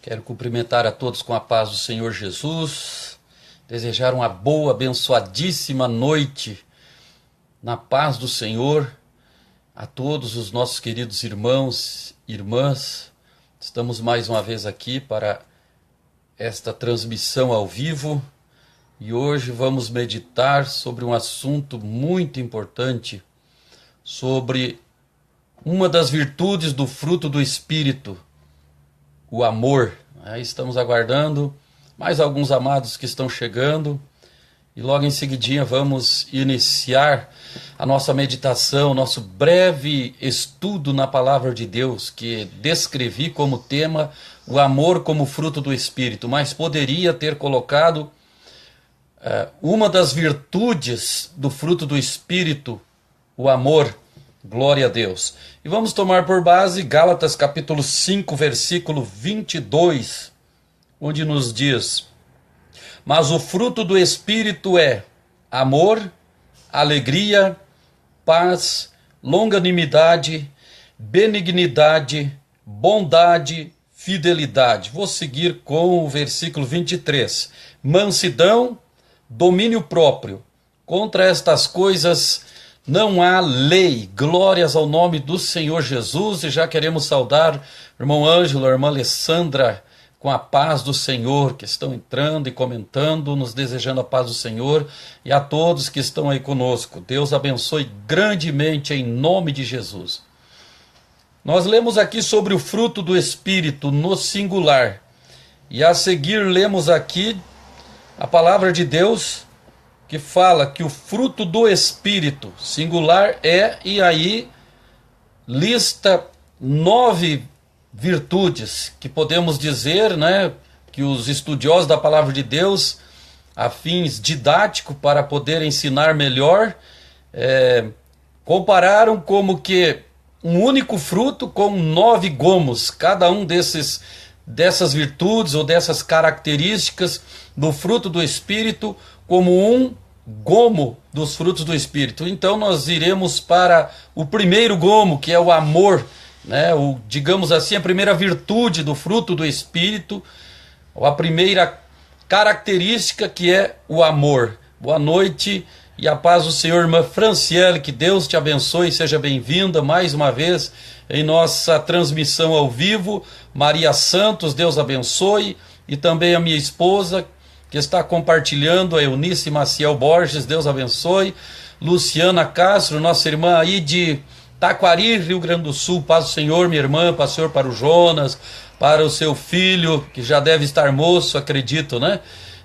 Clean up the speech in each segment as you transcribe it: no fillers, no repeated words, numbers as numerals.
Quero cumprimentar a todos com a paz do Senhor Jesus, desejar uma boa, abençoadíssima noite na paz do Senhor a todos os nossos queridos irmãos e irmãs. Estamos mais uma vez aqui para esta transmissão ao vivo e hoje vamos meditar sobre um assunto muito importante, sobre uma das virtudes do fruto do Espírito, o amor. Estamos aguardando mais alguns amados que estão chegando e logo em seguidinha vamos iniciar a nossa meditação, nosso breve estudo na palavra de Deus, que descrevi como tema o amor como fruto do Espírito, mas poderia ter colocado uma das virtudes do fruto do Espírito, o amor. Glória a Deus. E vamos tomar por base Gálatas capítulo 5, versículo 22, onde nos diz: mas o fruto do Espírito é amor, alegria, paz, longanimidade, benignidade, bondade, fidelidade. Vou seguir com o versículo 23. Mansidão, domínio próprio. Contra estas coisas não há lei. Glórias ao nome do Senhor Jesus. E já queremos saudar o irmão Ângelo, a irmã Alessandra, com a paz do Senhor, que estão entrando e comentando, nos desejando a paz do Senhor, e a todos que estão aí conosco. Deus abençoe grandemente em nome de Jesus. Nós lemos aqui sobre o fruto do Espírito no singular, e a seguir lemos aqui a palavra de Deus, que fala que o fruto do Espírito singular é, e aí lista 9 virtudes que podemos dizer, que os estudiosos da palavra de Deus, a fins didáticos para poder ensinar melhor, compararam como que um único fruto com 9 gomos, cada um dessas virtudes ou dessas características do fruto do Espírito como um gomo dos frutos do Espírito. Então nós iremos para o primeiro gomo, que é o amor, digamos assim, a primeira virtude do fruto do Espírito, ou a primeira característica, que é o amor. Boa noite e a paz do Senhor, irmã Franciele, que Deus te abençoe, seja bem-vinda mais uma vez em nossa transmissão ao vivo. Maria Santos, Deus abençoe, e também a minha esposa, que está compartilhando, a Eunice Maciel Borges, Deus abençoe. Luciana Castro, nossa irmã aí de Taquari, Rio Grande do Sul, paz do Senhor, minha irmã, paz do Senhor para o Jonas, para o seu filho, que já deve estar moço, acredito,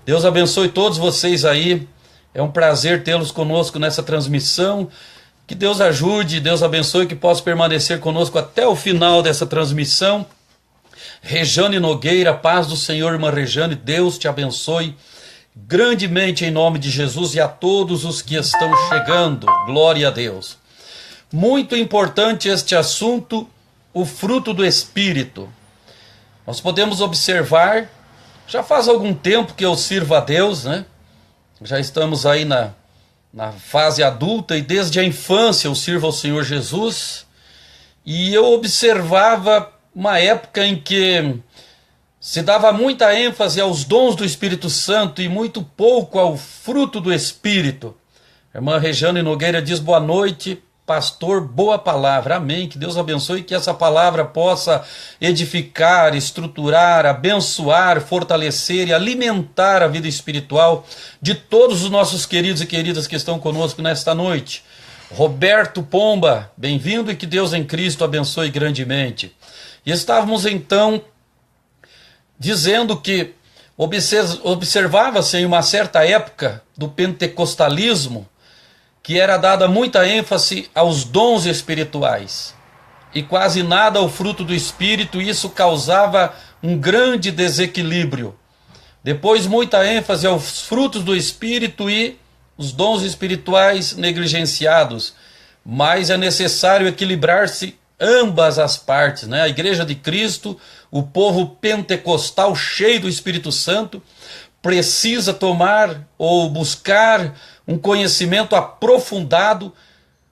Deus abençoe todos vocês aí, é um prazer tê-los conosco nessa transmissão, que Deus ajude, Deus abençoe, que possa permanecer conosco até o final dessa transmissão. Rejane Nogueira, paz do Senhor, irmã Rejane, Deus te abençoe grandemente em nome de Jesus, e a todos os que estão chegando, glória a Deus. Muito importante este assunto, o fruto do Espírito. Nós podemos observar, já faz algum tempo que eu sirvo a Deus, já estamos aí na fase adulta, e desde a infância eu sirvo ao Senhor Jesus, e eu observava uma época em que se dava muita ênfase aos dons do Espírito Santo e muito pouco ao fruto do Espírito. A irmã Rejane Nogueira diz: boa noite, pastor, boa palavra. Amém, que Deus abençoe, que essa palavra possa edificar, estruturar, abençoar, fortalecer e alimentar a vida espiritual de todos os nossos queridos e queridas que estão conosco nesta noite. Roberto Pomba, bem-vindo, e que Deus em Cristo abençoe grandemente. E estávamos então dizendo que observava-se em uma certa época do pentecostalismo que era dada muita ênfase aos dons espirituais e quase nada ao fruto do Espírito, e isso causava um grande desequilíbrio. Depois, muita ênfase aos frutos do Espírito e os dons espirituais negligenciados, mas é necessário equilibrar-se ambas as partes, A Igreja de Cristo, o povo pentecostal cheio do Espírito Santo, precisa tomar ou buscar um conhecimento aprofundado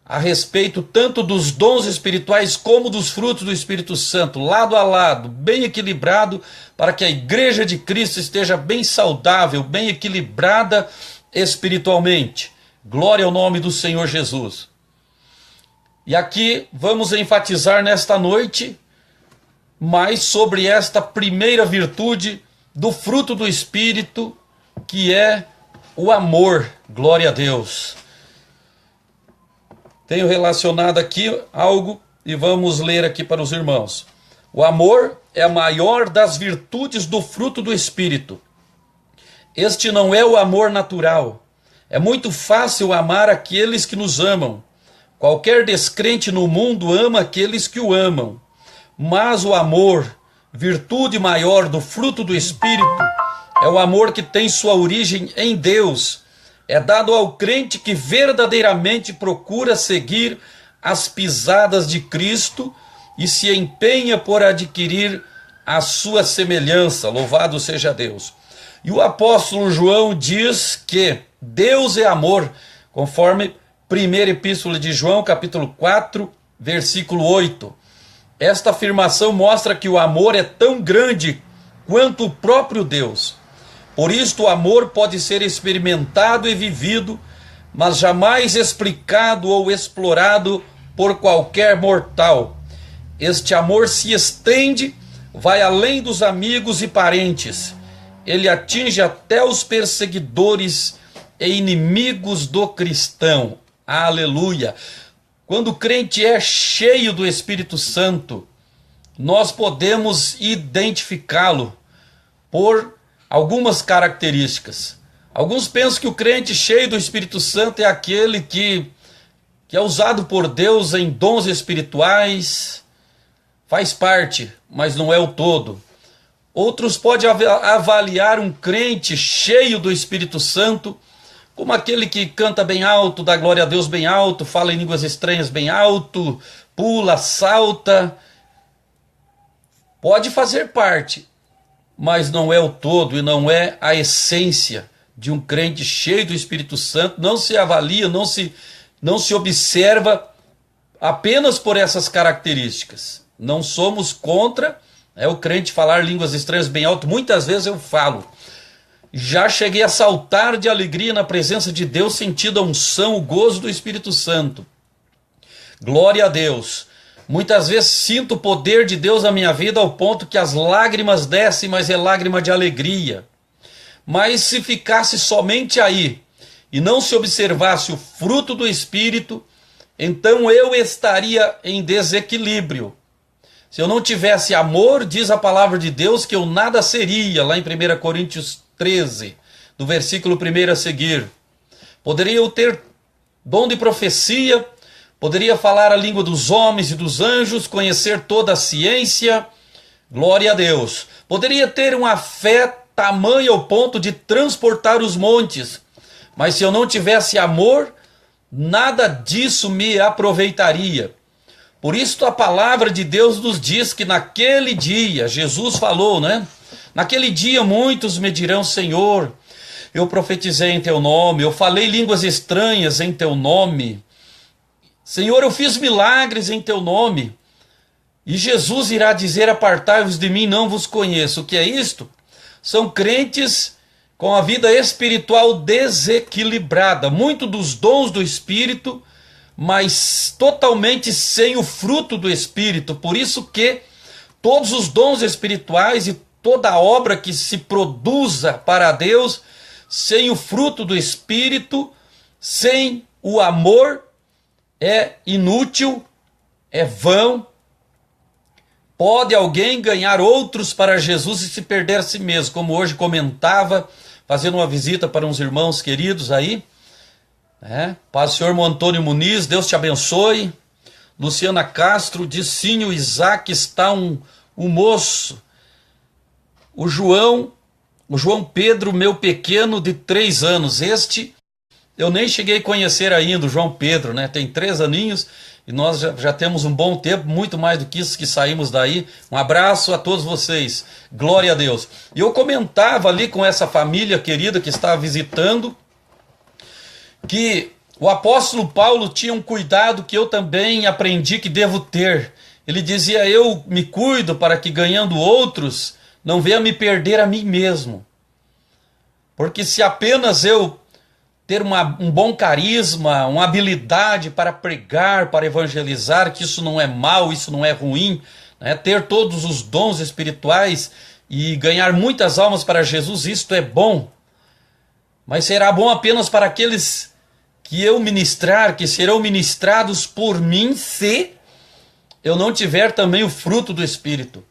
a respeito tanto dos dons espirituais como dos frutos do Espírito Santo, lado a lado, bem equilibrado, para que a igreja de Cristo esteja bem saudável, bem equilibrada espiritualmente. Glória ao nome do Senhor Jesus. E aqui vamos enfatizar nesta noite mais sobre esta primeira virtude do fruto do Espírito, que é o amor. Glória a Deus. Tenho relacionado aqui algo e vamos ler aqui para os irmãos. O amor é a maior das virtudes do fruto do Espírito. Este não é o amor natural. É muito fácil amar aqueles que nos amam. Qualquer descrente no mundo ama aqueles que o amam. Mas o amor, virtude maior do fruto do Espírito, é o amor que tem sua origem em Deus. É dado ao crente que verdadeiramente procura seguir as pisadas de Cristo e se empenha por adquirir a sua semelhança. Louvado seja Deus. E o apóstolo João diz que Deus é amor, conforme primeira epístola de João, capítulo 4, versículo 8. Esta afirmação mostra que o amor é tão grande quanto o próprio Deus. Por isto o amor pode ser experimentado e vivido, mas jamais explicado ou explorado por qualquer mortal. Este amor se estende, vai além dos amigos e parentes. Ele atinge até os perseguidores e inimigos do cristão. Aleluia! Quando o crente é cheio do Espírito Santo, nós podemos identificá-lo por algumas características. Alguns pensam que o crente cheio do Espírito Santo é aquele que é usado por Deus em dons espirituais, faz parte, mas não é o todo. Outros podem avaliar um crente cheio do Espírito Santo como aquele que canta bem alto, dá glória a Deus bem alto, fala em línguas estranhas bem alto, pula, salta. Pode fazer parte, mas não é o todo e não é a essência de um crente cheio do Espírito Santo. Não se avalia, não se observa apenas por essas características. Não somos contra o crente falar línguas estranhas bem alto. Muitas vezes eu falo. Já cheguei a saltar de alegria na presença de Deus, sentindo a unção, o gozo do Espírito Santo. Glória a Deus. Muitas vezes sinto o poder de Deus na minha vida ao ponto que as lágrimas descem, mas é lágrima de alegria. Mas se ficasse somente aí e não se observasse o fruto do Espírito, então eu estaria em desequilíbrio. Se eu não tivesse amor, diz a palavra de Deus que eu nada seria, lá em 1 Coríntios 13, do versículo 1 a seguir. Poderia eu ter dom de profecia, poderia falar a língua dos homens e dos anjos, conhecer toda a ciência, glória a Deus. Poderia ter uma fé tamanha ao ponto de transportar os montes, mas se eu não tivesse amor, nada disso me aproveitaria. Por isso a palavra de Deus nos diz que naquele dia, Jesus falou, né? Naquele dia muitos me dirão, Senhor, eu profetizei em teu nome, eu falei línguas estranhas em teu nome. Senhor, eu fiz milagres em teu nome. E Jesus irá dizer, apartai-vos de mim, não vos conheço. O que é isto? São crentes com a vida espiritual desequilibrada, muito dos dons do Espírito, mas totalmente sem o fruto do Espírito. Por isso que todos os dons espirituais e toda a obra que se produza para Deus, sem o fruto do Espírito, sem o amor, é inútil, é vão. Pode alguém ganhar outros para Jesus e se perder a si mesmo, como hoje comentava, fazendo uma visita para uns irmãos queridos aí. Paz do Senhor Antônio Muniz, Deus te abençoe. Luciana Castro diz sim, o Isaac está um moço. O João Pedro, meu pequeno de 3 anos, este eu nem cheguei a conhecer ainda, o João Pedro, né? Tem 3 aninhos e nós já temos um bom tempo, muito mais do que isso que saímos daí. Um abraço a todos vocês, glória a Deus. E eu comentava ali com essa família querida que estava visitando, que O apóstolo Paulo tinha um cuidado que eu também aprendi que devo ter. Ele dizia: eu me cuido para que, ganhando outros, não venha me perder a mim mesmo. Porque se apenas eu ter um bom carisma, uma habilidade para pregar, para evangelizar, que isso não é mal, isso não é ruim, né? Ter todos os dons espirituais e ganhar muitas almas para Jesus, isto é bom. Mas será bom apenas para aqueles que eu ministrar, que serão ministrados por mim, se eu não tiver também o fruto do Espírito.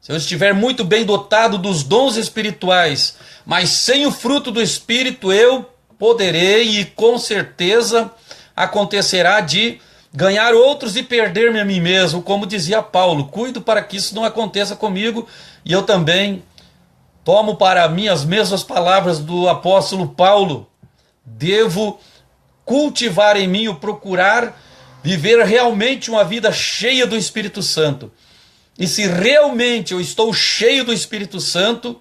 Se eu estiver muito bem dotado dos dons espirituais, mas sem o fruto do Espírito, eu poderei, e com certeza acontecerá, de ganhar outros e perder-me a mim mesmo, como dizia Paulo. Cuido para que isso não aconteça comigo, e eu também tomo para mim as mesmas palavras do apóstolo Paulo. Devo cultivar em mim, o procurar viver realmente uma vida cheia do Espírito Santo. E se realmente eu estou cheio do Espírito Santo,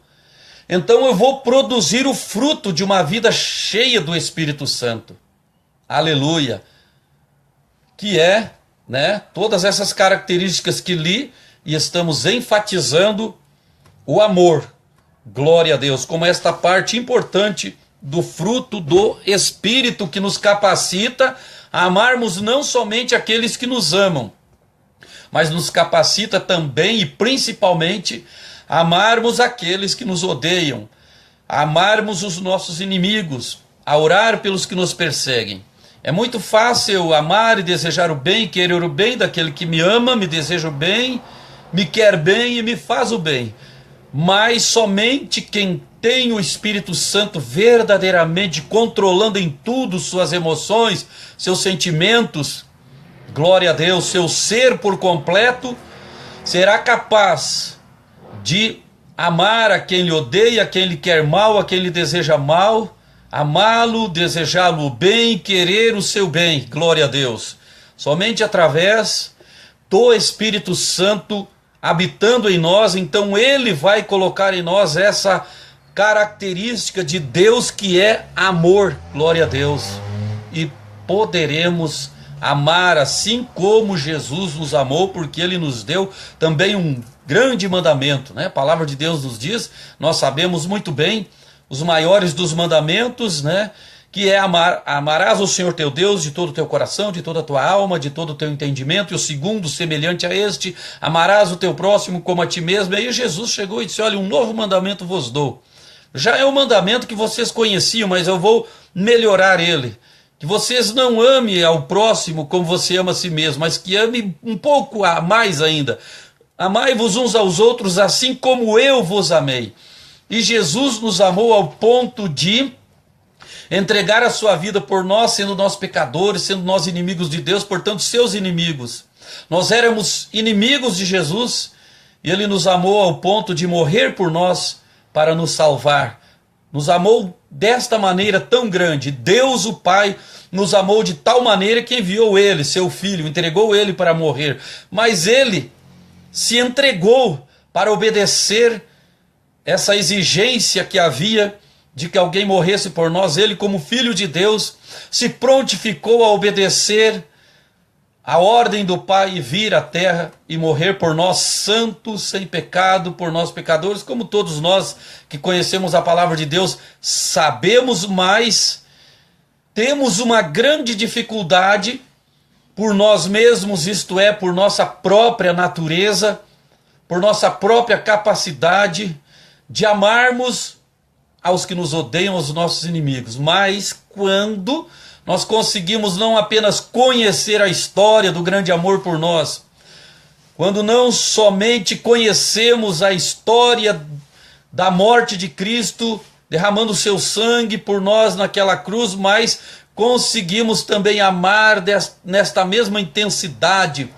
então eu vou produzir o fruto de uma vida cheia do Espírito Santo. Aleluia! Que é, né, todas essas características que li, e estamos enfatizando o amor. Glória a Deus, como esta parte importante do fruto do Espírito, que nos capacita a amarmos não somente aqueles que nos amam, mas nos capacita também e principalmente a amarmos aqueles que nos odeiam, a amarmos os nossos inimigos, a orar pelos que nos perseguem. É muito fácil amar e desejar o bem, querer o bem daquele que me ama, me deseja o bem, me quer bem e me faz o bem. Mas somente quem tem o Espírito Santo verdadeiramente controlando em tudo suas emoções, seus sentimentos, glória a Deus, seu ser por completo, será capaz de amar a quem lhe odeia, a quem lhe quer mal, a quem lhe deseja mal, amá-lo, desejá-lo o bem, querer o seu bem, glória a Deus. Somente através do Espírito Santo habitando em nós, então ele vai colocar em nós essa característica de Deus, que é amor, glória a Deus, e poderemos amar assim como Jesus nos amou, porque ele nos deu também um grande mandamento, né? A palavra de Deus nos diz, nós sabemos muito bem, os maiores dos mandamentos, né? Que é amarás o Senhor teu Deus de todo o teu coração, de toda a tua alma, de todo o teu entendimento. E o segundo, semelhante a este, amarás o teu próximo como a ti mesmo. E aí Jesus chegou e disse: olha, um novo mandamento vos dou. Já é um mandamento que vocês conheciam, mas eu vou melhorar ele. Que vocês não amem ao próximo como você ama a si mesmo, mas que ame um pouco a mais ainda. Amai-vos uns aos outros assim como eu vos amei. E Jesus nos amou ao ponto de entregar a sua vida por nós, sendo nós pecadores, sendo nós inimigos de Deus, portanto seus inimigos. Nós éramos inimigos de Jesus e ele nos amou ao ponto de morrer por nós para nos salvar. Nos amou desta maneira tão grande. Deus o Pai nos amou de tal maneira que enviou ele, seu filho, entregou ele para morrer. Mas ele se entregou para obedecer essa exigência que havia de que alguém morresse por nós. Ele, como filho de Deus, se prontificou a obedecer a ordem do Pai e vir à terra e morrer por nós, santo, sem pecado, por nós pecadores, como todos nós que conhecemos a palavra de Deus sabemos, mas temos uma grande dificuldade por nós mesmos, isto é, por nossa própria natureza, por nossa própria capacidade de amarmos aos que nos odeiam, aos nossos inimigos. Mas quando nós conseguimos não apenas conhecer a história do grande amor por nós, quando não somente conhecemos a história da morte de Cristo, derramando o seu sangue por nós naquela cruz, mas conseguimos também amar nesta mesma intensidade,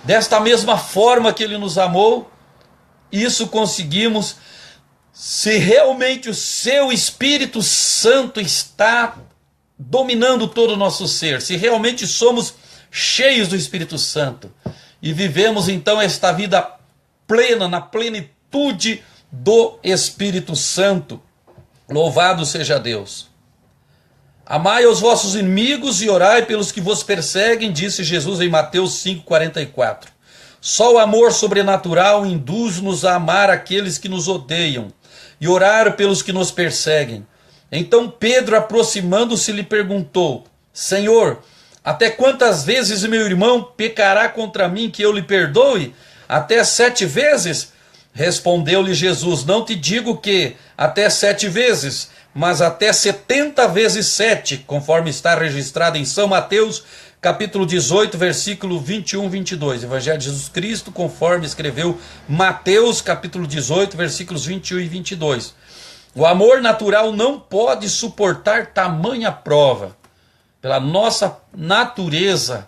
desta mesma forma que ele nos amou. Isso conseguimos se realmente o seu Espírito Santo está dominando todo o nosso ser, se realmente somos cheios do Espírito Santo e vivemos então esta vida plena, na plenitude do Espírito Santo. Louvado seja Deus. Amai os vossos inimigos e orai pelos que vos perseguem, disse Jesus em Mateus 5,44. Só o amor sobrenatural induz-nos a amar aqueles que nos odeiam e orar pelos que nos perseguem. Então Pedro, aproximando-se, lhe perguntou: Senhor, até quantas vezes meu irmão pecará contra mim que eu lhe perdoe? Até 7 vezes? Respondeu-lhe Jesus: Não te digo que até 7 vezes, mas até 70 vezes 7, conforme está registrado em São Mateus, capítulo 18, versículo 21 e 22. Evangelho de Jesus Cristo, conforme escreveu Mateus, capítulo 18, versículos 21 e 22. O amor natural não pode suportar tamanha prova. Pela nossa natureza,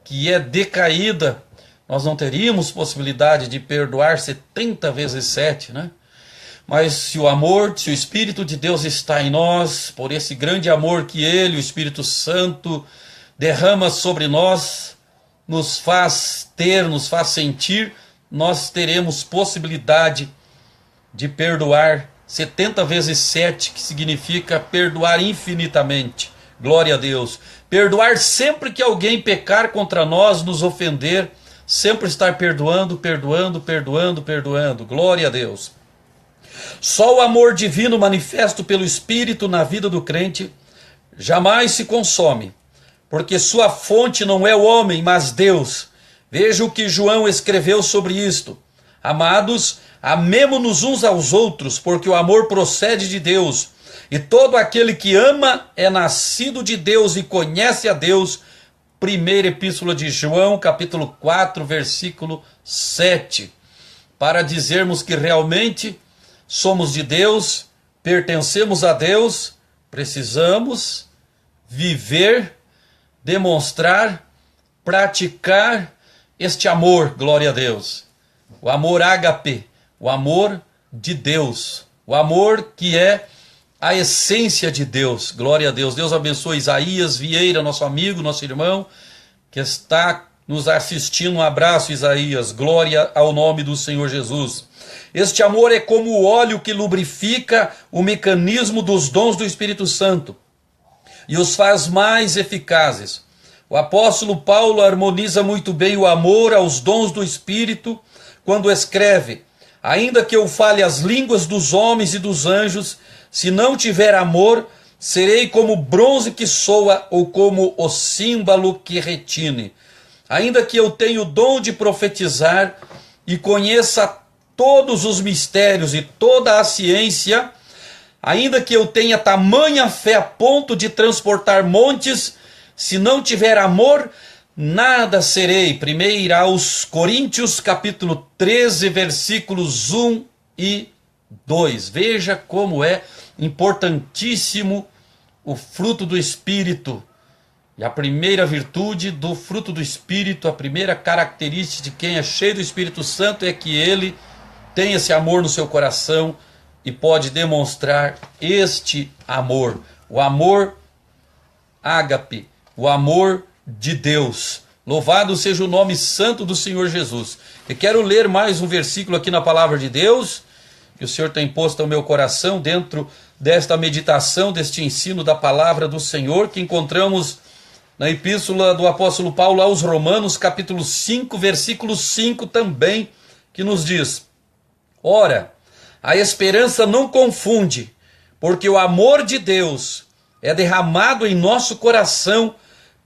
que é decaída, nós não teríamos possibilidade de perdoar 70 vezes 7, né? Mas se o Espírito de Deus está em nós, por esse grande amor que Ele, o Espírito Santo, derrama sobre nós, nos faz sentir, nós teremos possibilidade de perdoar 70 vezes 7, que significa perdoar infinitamente. Glória a Deus. Perdoar sempre que alguém pecar contra nós, nos ofender, sempre estar perdoando. Glória a Deus. Só o amor divino manifesto pelo Espírito na vida do crente jamais se consome, porque sua fonte não é o homem, mas Deus. Veja o que João escreveu sobre isto. Amados, amemo-nos uns aos outros, porque o amor procede de Deus. E todo aquele que ama é nascido de Deus e conhece a Deus. Primeira Epístola de João, capítulo 4, versículo 7. Para dizermos que realmente somos de Deus, pertencemos a Deus, precisamos viver, demonstrar, praticar este amor, glória a Deus. O amor ágape, o amor de Deus, o amor que é a essência de Deus, glória a Deus. Deus abençoe Isaías Vieira, nosso amigo, nosso irmão, que está nos assistindo. Um abraço, Isaías, glória ao nome do Senhor Jesus. Este amor é como o óleo que lubrifica o mecanismo dos dons do Espírito Santo e os faz mais eficazes. O apóstolo Paulo harmoniza muito bem o amor aos dons do Espírito quando escreve: ainda que eu fale as línguas dos homens e dos anjos, se não tiver amor, serei como bronze que soa ou como o símbolo que retine. Ainda que eu tenha o dom de profetizar e conheça todos os mistérios e toda a ciência, ainda que eu tenha tamanha fé a ponto de transportar montes, se não tiver amor, nada serei. 1 aos Coríntios, capítulo 13, versículos 1 e 2. Veja como é importantíssimo o fruto do Espírito. E a primeira virtude do fruto do Espírito, a primeira característica de quem é cheio do Espírito Santo é que ele tem esse amor no seu coração e pode demonstrar este amor. O amor ágape, o amor de Deus. Louvado seja o nome santo do Senhor Jesus. Eu quero ler mais um versículo aqui na palavra de Deus, que o Senhor tem posto ao meu coração dentro desta meditação, deste ensino da palavra do Senhor, que encontramos na epístola do apóstolo Paulo aos Romanos, capítulo 5, versículo 5 também, que nos diz: ora, a esperança não confunde, porque o amor de Deus é derramado em nosso coração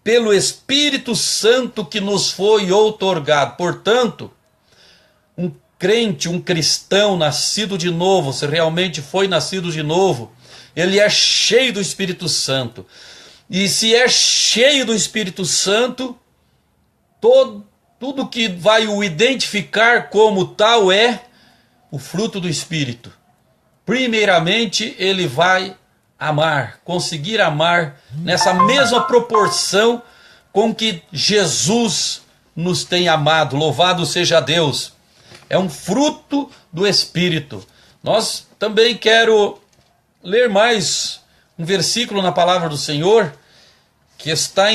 pelo Espírito Santo que nos foi outorgado. Portanto, um crente, um cristão nascido de novo, se realmente foi nascido de novo, ele é cheio do Espírito Santo. E se é cheio do Espírito Santo, tudo que vai o identificar como tal é o fruto do Espírito. Primeiramente, ele vai amar, conseguir amar nessa mesma proporção com que Jesus nos tem amado. Louvado seja Deus. É um fruto do Espírito. Nós também quero ler mais um versículo na palavra do Senhor, que está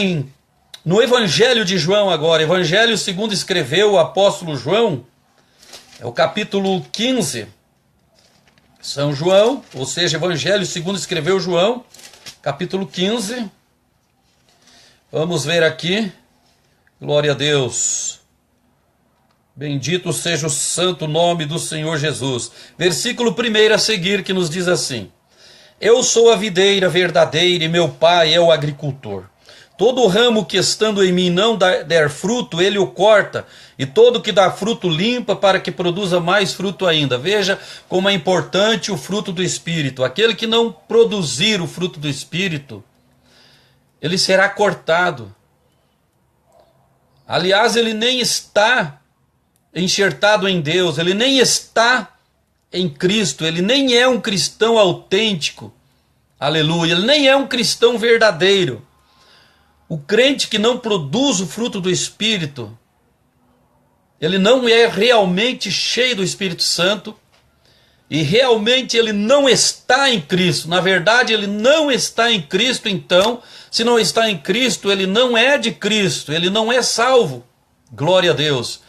no Evangelho de João agora. Evangelho segundo escreveu o apóstolo João, é o capítulo 15. São João, ou seja, Evangelho segundo escreveu João, capítulo 15. Vamos ver aqui. Glória a Deus. Bendito seja o santo nome do Senhor Jesus. Versículo 1 a seguir, que nos diz assim: Eu sou a videira verdadeira e meu pai é o agricultor. Todo ramo que estando em mim não der fruto, ele o corta, e todo que dá fruto limpa, para que produza mais fruto ainda. Veja como é importante o fruto do Espírito. Aquele que não produzir o fruto do Espírito, ele será cortado. Aliás, ele nem está enxertado em Deus, ele nem está em Cristo, ele nem é um cristão autêntico. Aleluia, ele nem é um cristão verdadeiro. O crente que não produz o fruto do Espírito, ele não é realmente cheio do Espírito Santo e realmente ele não está em Cristo. Na verdade, ele não está em Cristo, então, se não está em Cristo, ele não é de Cristo, ele não é salvo. Glória a Deus.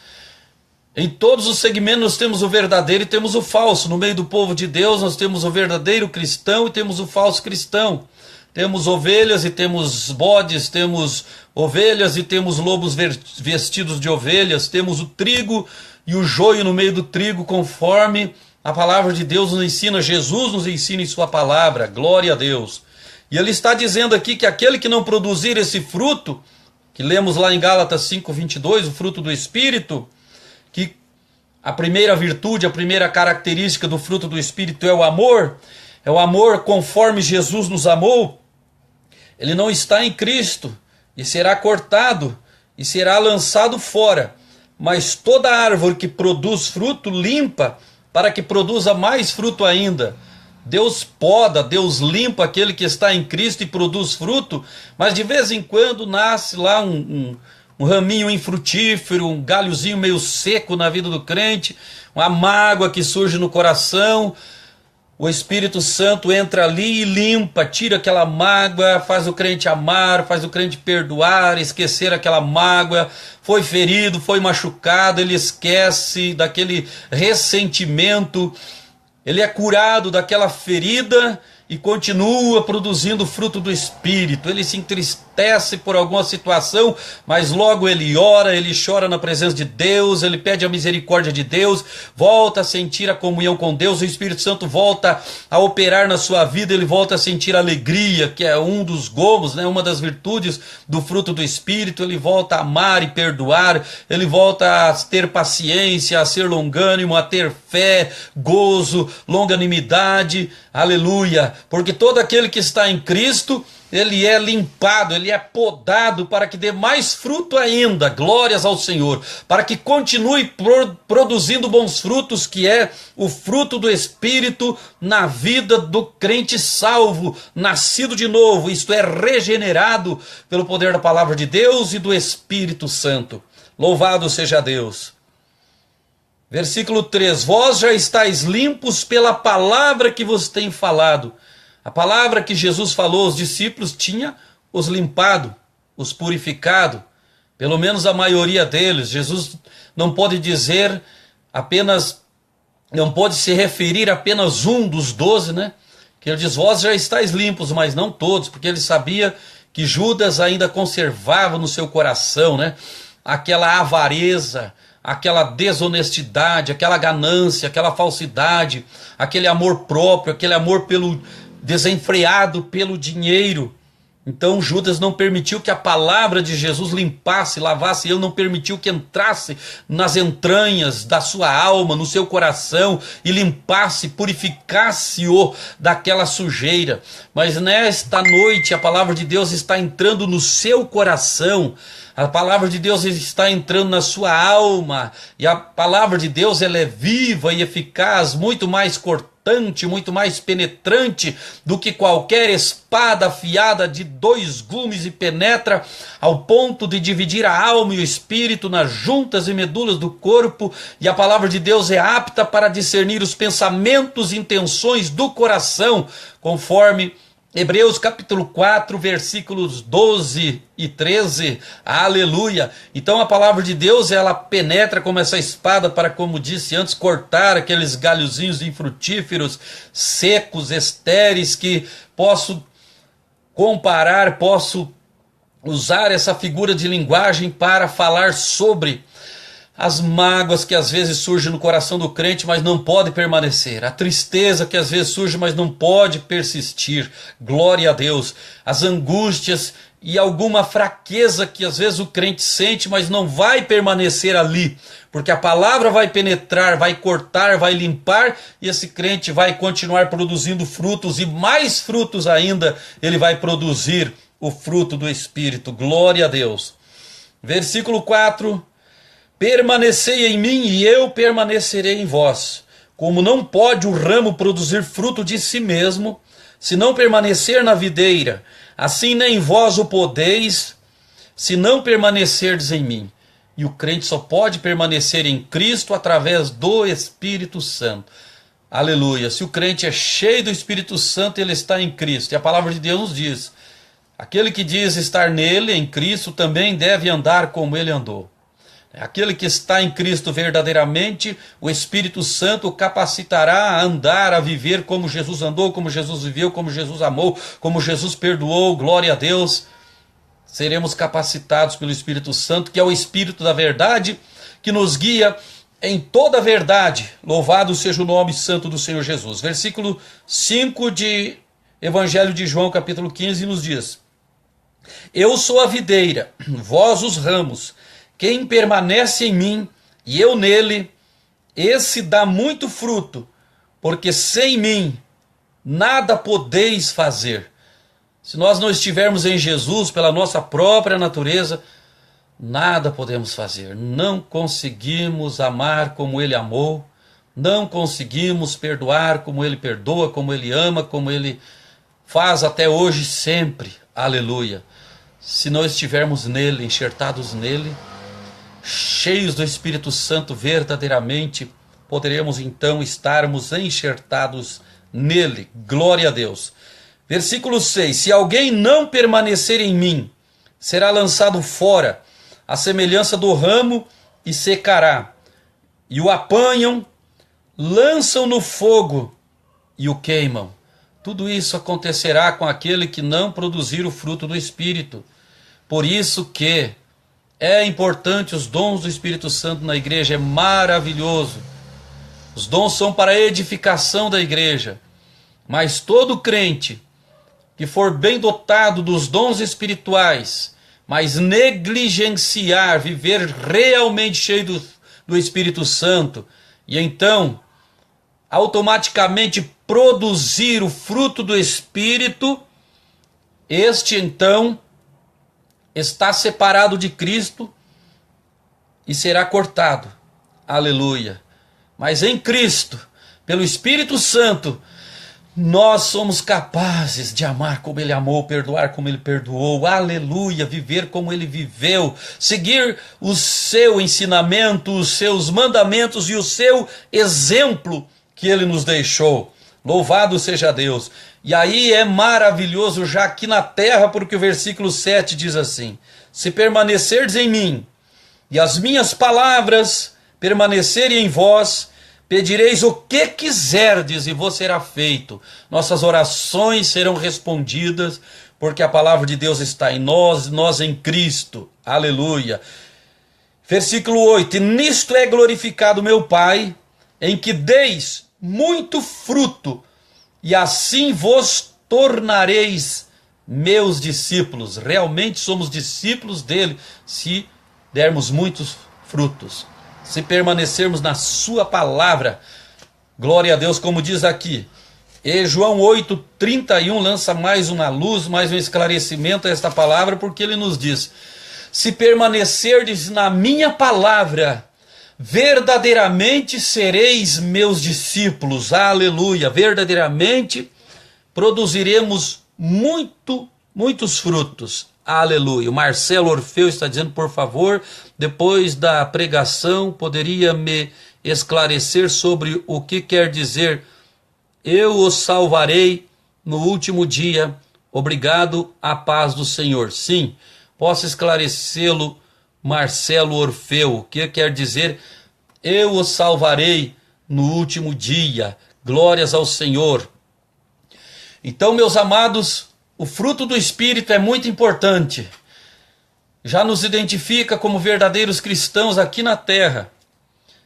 Em todos os segmentos nós temos o verdadeiro e temos o falso. No meio do povo de Deus nós temos o verdadeiro cristão e temos o falso cristão. Temos ovelhas e temos bodes, temos ovelhas e temos lobos vestidos de ovelhas, temos o trigo e o joio no meio do trigo, conforme a palavra de Deus nos ensina, Jesus nos ensina em sua palavra, glória a Deus. E ele está dizendo aqui que aquele que não produzir esse fruto, que lemos lá em Gálatas 5:22, o fruto do Espírito, que a primeira virtude, a primeira característica do fruto do Espírito é o amor conforme Jesus nos amou. Ele não está em Cristo e será cortado e será lançado fora. Mas toda árvore que produz fruto limpa para que produza mais fruto ainda. Deus poda, Deus limpa aquele que está em Cristo e produz fruto, mas de vez em quando nasce lá um raminho infrutífero, um galhozinho meio seco na vida do crente, uma mágoa que surge no coração. O Espírito Santo entra ali e limpa, tira aquela mágoa, faz o crente amar, faz o crente perdoar, esquecer aquela mágoa. Foi ferido, foi machucado, ele esquece daquele ressentimento, ele é curado daquela ferida e continua produzindo o fruto do Espírito. Ele se entristece por alguma situação, mas logo ele ora, ele chora na presença de Deus, ele pede a misericórdia de Deus, volta a sentir a comunhão com Deus, o Espírito Santo volta a operar na sua vida, ele volta a sentir alegria, que é um dos gomos, né, uma das virtudes do fruto do Espírito. Ele volta a amar e perdoar, ele volta a ter paciência, a ser longânimo, a ter fé, gozo, longanimidade, aleluia. Porque todo aquele que está em Cristo, ele é limpado, ele é podado para que dê mais fruto ainda, glórias ao Senhor, para que continue produzindo bons frutos, que é o fruto do Espírito na vida do crente salvo, nascido de novo, isto é, regenerado pelo poder da palavra de Deus e do Espírito Santo. Louvado seja Deus. Versículo 3, vós já estáis limpos pela palavra que vos tem falado. A palavra que Jesus falou aos discípulos tinha os limpado, os purificado, pelo menos a maioria deles. Jesus não pode dizer apenas, não pode se referir a apenas um dos 12, né? Que ele diz, vós já estáis limpos, mas não todos, porque ele sabia que Judas ainda conservava no seu coração, né? Aquela avareza, aquela desonestidade, aquela ganância, aquela falsidade, aquele amor próprio, aquele amor desenfreado pelo dinheiro. Então Judas não permitiu que a palavra de Jesus limpasse, lavasse, ele não permitiu que entrasse nas entranhas da sua alma, no seu coração, e limpasse, purificasse-o daquela sujeira. Mas nesta noite a palavra de Deus está entrando no seu coração, a palavra de Deus está entrando na sua alma, e a palavra de Deus ela é viva e eficaz, muito mais cortante, muito mais penetrante do que qualquer espada afiada de 2 gumes, e penetra ao ponto de dividir a alma e o espírito nas juntas e medulas do corpo, e a palavra de Deus é apta para discernir os pensamentos e intenções do coração, conforme Hebreus capítulo 4, versículos 12 e 13, aleluia. Então a palavra de Deus, ela penetra como essa espada para, como disse antes, cortar aqueles galhozinhos infrutíferos, secos, estéreis, que posso comparar, posso usar essa figura de linguagem para falar sobre as mágoas que às vezes surgem no coração do crente, mas não pode permanecer. A tristeza que às vezes surge, mas não pode persistir. Glória a Deus. As angústias e alguma fraqueza que às vezes o crente sente, mas não vai permanecer ali. Porque a palavra vai penetrar, vai cortar, vai limpar, e esse crente vai continuar produzindo frutos, e mais frutos ainda ele vai produzir, o fruto do Espírito. Glória a Deus. Versículo 4. Permanecei em mim e eu permanecerei em vós. Como não pode o ramo produzir fruto de si mesmo, se não permanecer na videira, assim nem vós o podeis, se não permanecerdes em mim. E o crente só pode permanecer em Cristo através do Espírito Santo. Aleluia. Se o crente é cheio do Espírito Santo, ele está em Cristo. E a palavra de Deus nos diz, aquele que diz estar nele, em Cristo, também deve andar como ele andou. Aquele que está em Cristo verdadeiramente, o Espírito Santo o capacitará a andar, a viver como Jesus andou, como Jesus viveu, como Jesus amou, como Jesus perdoou. Glória a Deus. Seremos capacitados pelo Espírito Santo, que é o Espírito da verdade, que nos guia em toda a verdade. Louvado seja o nome santo do Senhor Jesus. Versículo 5 de Evangelho de João, capítulo 15, nos diz: Eu sou a videira, vós os ramos. Quem permanece em mim e eu nele, esse dá muito fruto, porque sem mim nada podeis fazer. Se nós não estivermos em Jesus pela nossa própria natureza, nada podemos fazer. Não conseguimos amar como ele amou, não conseguimos perdoar como ele perdoa, como ele ama, como ele faz até hoje sempre. Aleluia. Se não estivermos nele, enxertados nele, cheios do Espírito Santo verdadeiramente, poderemos então estarmos enxertados nele. Glória a Deus. Versículo 6. Se alguém não permanecer em mim, será lançado fora, à semelhança do ramo, e secará. E o apanham, lançam no fogo e o queimam. Tudo isso acontecerá com aquele que não produzir o fruto do Espírito. Por isso que é importante os dons do Espírito Santo na igreja, é maravilhoso. Os dons são para a edificação da igreja. Mas todo crente que for bem dotado dos dons espirituais, mas negligenciar, viver realmente cheio do Espírito Santo, e então automaticamente produzir o fruto do Espírito, este então está separado de Cristo e será cortado. Aleluia. Mas em Cristo, pelo Espírito Santo, nós somos capazes de amar como ele amou, perdoar como ele perdoou. Aleluia. Viver como ele viveu, seguir o seu ensinamento, os seus mandamentos e o seu exemplo que ele nos deixou. Louvado seja Deus. E aí é maravilhoso já aqui na terra, porque o versículo 7 diz assim: se permanecerdes em mim e as minhas palavras permanecerem em vós, pedireis o que quiserdes e vos será feito. Nossas orações serão respondidas, porque a palavra de Deus está em nós, nós em Cristo. Aleluia. Versículo 8: e nisto é glorificado meu Pai, em que deis muito fruto, e assim vos tornareis meus discípulos. Realmente somos discípulos dele se dermos muitos frutos, se permanecermos na sua palavra. Glória a Deus, como diz aqui. E João 8:31 lança mais uma luz, mais um esclarecimento a esta palavra, porque ele nos diz: se permanecerdes na minha palavra, verdadeiramente sereis meus discípulos. Aleluia. Verdadeiramente produziremos muitos frutos. Aleluia. O Marcelo Orfeu está dizendo, por favor, depois da pregação, poderia me esclarecer sobre o que quer dizer eu os salvarei no último dia. Obrigado, a paz do Senhor. Sim, posso esclarecê-lo, Marcelo Orfeu. O que quer dizer eu os salvarei no último dia? Glórias ao Senhor. Então, meus amados, o fruto do Espírito é muito importante. Já nos identifica como verdadeiros cristãos aqui na terra.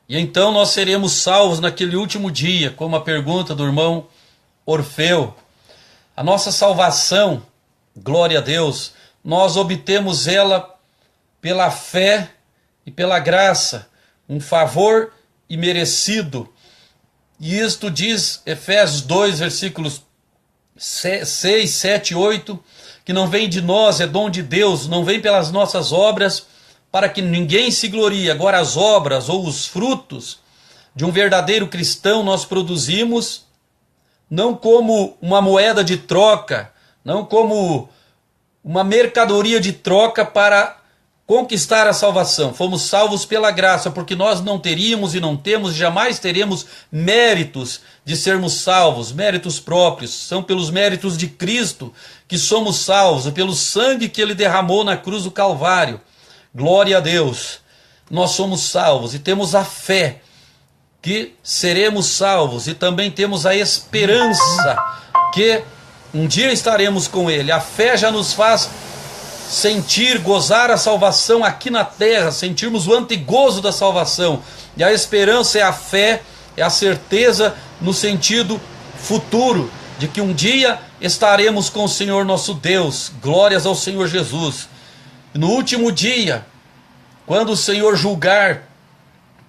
E então nós seremos salvos naquele último dia, como a pergunta do irmão Orfeu. A nossa salvação, glória a Deus, nós obtemos ela pela fé e pela graça, um favor imerecido. E isto diz Efésios 2, versículos 6, 7 e 8, que não vem de nós, é dom de Deus, não vem pelas nossas obras, para que ninguém se glorie. Agora as obras ou os frutos de um verdadeiro cristão nós produzimos, não como uma moeda de troca, não como uma mercadoria de troca para conquistar a salvação. Fomos salvos pela graça, porque nós não teríamos e não temos, jamais teremos méritos de sermos salvos, méritos próprios. São pelos méritos de Cristo que somos salvos, pelo sangue que Ele derramou na cruz do Calvário. Glória a Deus. Nós somos salvos e temos a fé que seremos salvos, e também temos a esperança que um dia estaremos com Ele. A fé já nos faz sentir, gozar a salvação aqui na terra, sentirmos o antegozo da salvação. E a esperança é a fé, é a certeza no sentido futuro, de que um dia estaremos com o Senhor nosso Deus. Glórias ao Senhor Jesus. No último dia, quando o Senhor julgar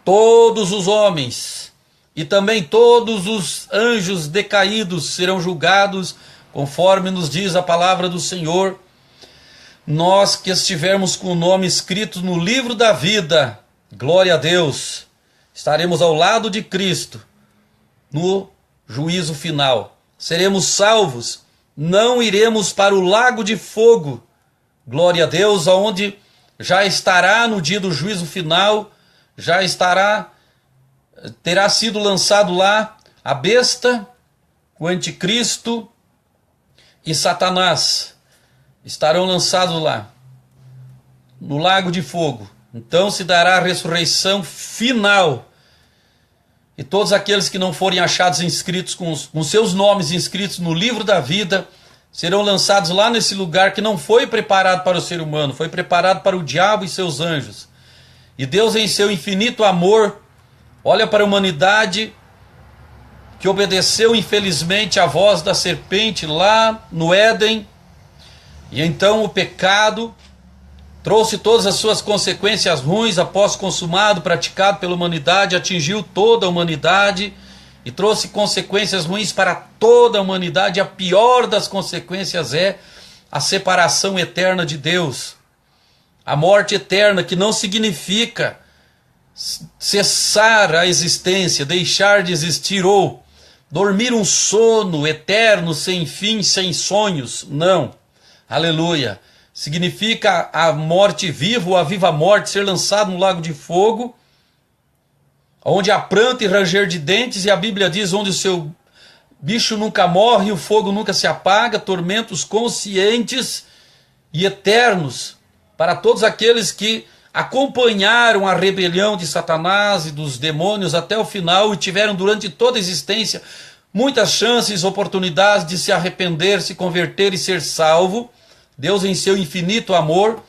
todos os homens, e também todos os anjos decaídos serão julgados, conforme nos diz a palavra do Senhor, nós que estivermos com o nome escrito no livro da vida, glória a Deus, estaremos ao lado de Cristo no juízo final. Seremos salvos, não iremos para o lago de fogo, glória a Deus, onde já estará no dia do juízo final, já terá sido lançado lá a besta, o anticristo e Satanás. Estarão lançados lá, no lago de fogo. Então se dará a ressurreição final. E todos aqueles que não forem achados inscritos, com seus nomes inscritos no livro da vida, serão lançados lá nesse lugar que não foi preparado para o ser humano, foi preparado para o diabo e seus anjos. E Deus, em seu infinito amor, olha para a humanidade que obedeceu infelizmente à voz da serpente lá no Éden. E então o pecado trouxe todas as suas consequências ruins após consumado, praticado pela humanidade, atingiu toda a humanidade e trouxe consequências ruins para toda a humanidade. A pior das consequências é a separação eterna de Deus. A morte eterna, que não significa cessar a existência, deixar de existir ou dormir um sono eterno, sem fim, sem sonhos. Não. Aleluia. Significa a morte viva, ou a viva morte, ser lançado no lago de fogo, onde há pranto e ranger de dentes, e a Bíblia diz, onde o seu bicho nunca morre, o fogo nunca se apaga, tormentos conscientes e eternos para todos aqueles que acompanharam a rebelião de Satanás e dos demônios até o final e tiveram durante toda a existência muitas chances, oportunidades de se arrepender, se converter e ser salvo. Deus, em seu infinito amor,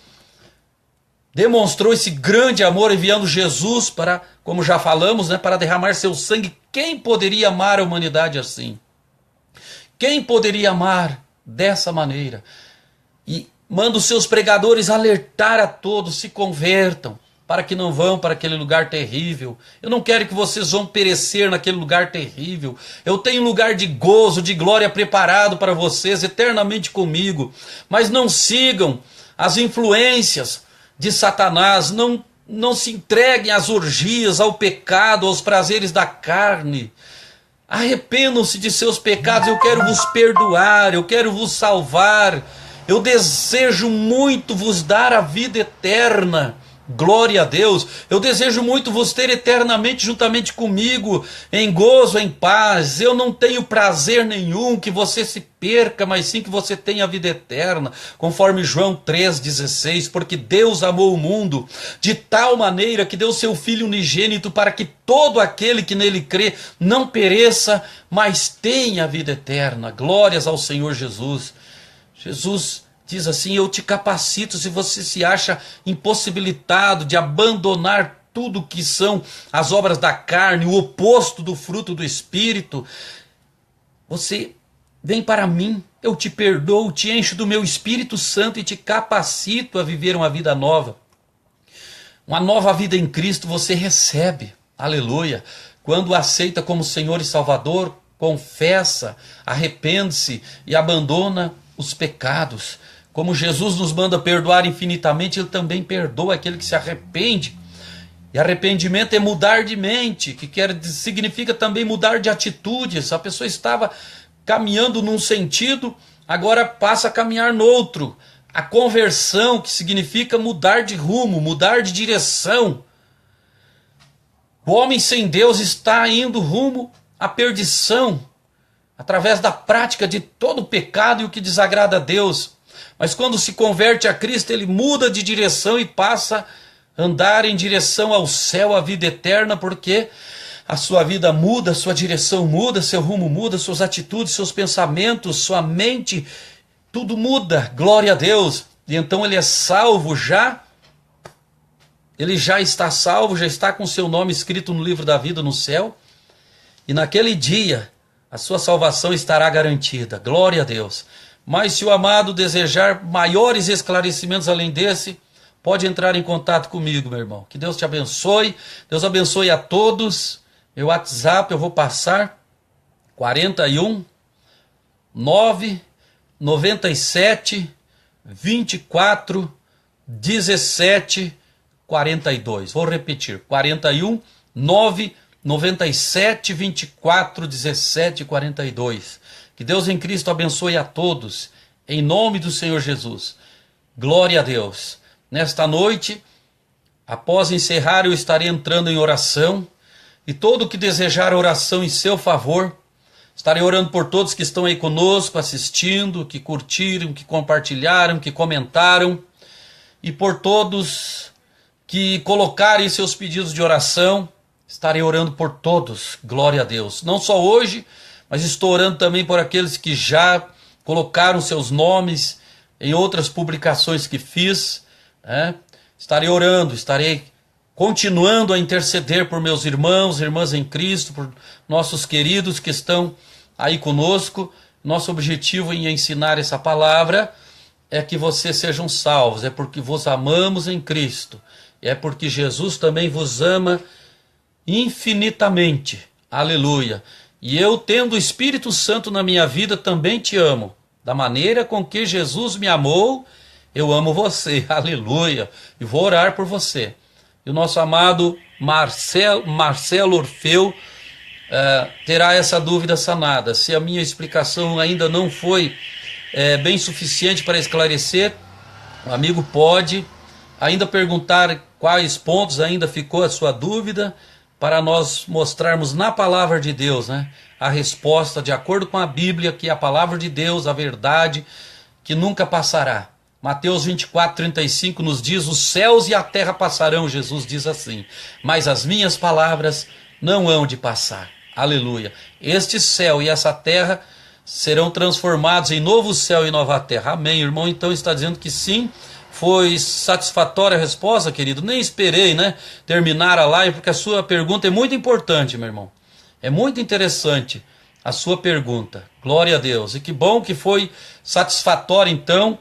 demonstrou esse grande amor enviando Jesus para, como já falamos, para derramar seu sangue. Quem poderia amar a humanidade assim? Quem poderia amar dessa maneira? E manda os seus pregadores alertar a todos, se convertam, para que não vão para aquele lugar terrível. Eu não quero que vocês vão perecer naquele lugar terrível. Eu tenho um lugar de gozo, de glória preparado para vocês, eternamente comigo. Mas não sigam as influências de Satanás, não se entreguem às orgias, ao pecado, aos prazeres da carne. Arrependam-se de seus pecados, eu quero vos perdoar, eu quero vos salvar. Eu desejo muito vos dar a vida eterna. Glória a Deus. Eu desejo muito vos ter eternamente juntamente comigo, em gozo, em paz. Eu não tenho prazer nenhum que você se perca, mas sim que você tenha a vida eterna, conforme João 3,16, porque Deus amou o mundo de tal maneira que deu seu Filho unigênito para que todo aquele que nele crê não pereça, mas tenha a vida eterna. Glórias ao Senhor Jesus. Jesus diz assim: eu te capacito. Se você se acha impossibilitado de abandonar tudo que são as obras da carne, o oposto do fruto do Espírito, você vem para mim, eu te perdoo, te encho do meu Espírito Santo e te capacito a viver uma vida nova. Uma nova vida em Cristo você recebe, aleluia, quando aceita como Senhor e Salvador, confessa, arrepende-se e abandona os pecados. Como Jesus nos manda perdoar infinitamente, Ele também perdoa aquele que se arrepende. E arrependimento é mudar de mente, que significa também mudar de atitudes. A pessoa estava caminhando num sentido, agora passa a caminhar no outro. A conversão, que significa mudar de rumo, mudar de direção. O homem sem Deus está indo rumo à perdição, através da prática de todo o pecado e o que desagrada a Deus. Mas quando se converte a Cristo, ele muda de direção e passa a andar em direção ao céu, à vida eterna, porque a sua vida muda, a sua direção muda, seu rumo muda, suas atitudes, seus pensamentos, sua mente, tudo muda, glória a Deus. E então ele é salvo já, ele já está salvo, já está com seu nome escrito no livro da vida no céu, e naquele dia a sua salvação estará garantida, glória a Deus. Mas se o amado desejar maiores esclarecimentos além desse, pode entrar em contato comigo, meu irmão. Que Deus te abençoe, Deus abençoe a todos. Meu WhatsApp eu vou passar, 41 9 97 24 17 42. Vou repetir, 41 9 97 24 17 42. Que Deus em Cristo abençoe a todos, em nome do Senhor Jesus. Glória a Deus. Nesta noite, após encerrar, eu estarei entrando em oração, e todo que desejar oração em seu favor, estarei orando por todos que estão aí conosco, assistindo, que curtiram, que compartilharam, que comentaram, e por todos que colocarem seus pedidos de oração, estarei orando por todos, glória a Deus. Não só hoje, mas estou orando também por aqueles que já colocaram seus nomes em outras publicações que fiz, né? Estarei orando, estarei continuando a interceder por meus irmãos, irmãs em Cristo, por nossos queridos que estão aí conosco. Nosso objetivo em ensinar essa palavra é que vocês sejam salvos, é porque vos amamos em Cristo, é porque Jesus também vos ama infinitamente, aleluia. E eu, tendo o Espírito Santo na minha vida, também te amo. Da maneira com que Jesus me amou, eu amo você, aleluia. E vou orar por você. E o nosso amado Marcelo Orfeu terá essa dúvida sanada. Se a minha explicação ainda não foi bem suficiente para esclarecer, o amigo pode ainda perguntar quais pontos ainda ficou a sua dúvida, para nós mostrarmos na palavra de Deus, né, a resposta de acordo com a Bíblia, que é a palavra de Deus, a verdade, que nunca passará. Mateus 24:35 nos diz: os céus e a terra passarão, Jesus diz assim, mas as minhas palavras não hão de passar. Aleluia. Este céu e essa terra serão transformados em novo céu e nova terra. Amém, irmão? Então está dizendo que sim. Foi satisfatória a resposta, querido? Nem esperei, né, terminar a live, porque a sua pergunta é muito importante, meu irmão. É muito interessante a sua pergunta. Glória a Deus. E que bom que foi satisfatória, então,